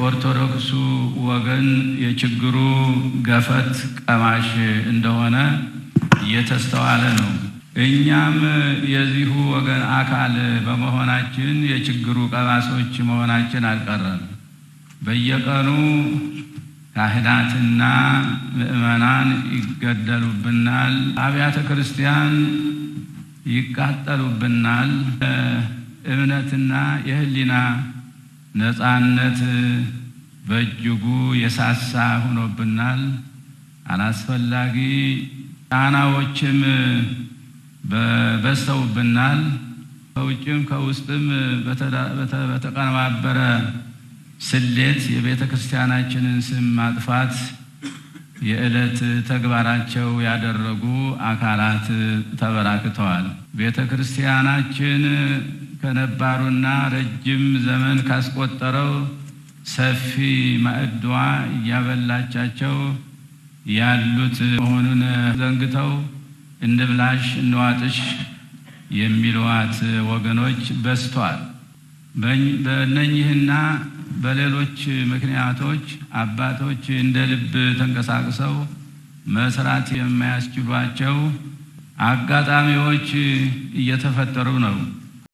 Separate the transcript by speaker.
Speaker 1: የኦርቶዶክሱ ወገን የችግሩ ገፈት ቀማሽ እንደሆነ እየተስተዋለ ነው። እኛም የዚሁ ወገን አካል በመሆናችን የችግሩ ቀማሶች መሆናችን አልቀረም። በየቀኑ ካህናትና ምእመናን ይገደሉብናል፣ አብያተ ክርስቲያን ይቃጠሉብናል። እምነትና የህሊና ነፃነት በእጅጉ የሳሳ ሆኖብናል። አላስፈላጊ ጫናዎችም በስተውብናል። ከውጭም ከውስጥም በተቀነባበረ ስሌት የቤተ ክርስቲያናችንን ስም ማጥፋት የዕለት ተግባራቸው ያደረጉ አካላት ተበራክተዋል። ቤተ ክርስቲያናችን ከነባሩና ረጅም ዘመን ካስቆጠረው ሰፊ ማዕዷ እያበላቻቸው ያሉት መሆኑን ዘንግተው እንብላሽ እንዋጥሽ የሚሏት ወገኖች በዝተዋል። በእነኚህና በሌሎች ምክንያቶች አባቶች እንደ ልብ ተንቀሳቅሰው መስራት የማያስችሏቸው አጋጣሚዎች እየተፈጠሩ ነው።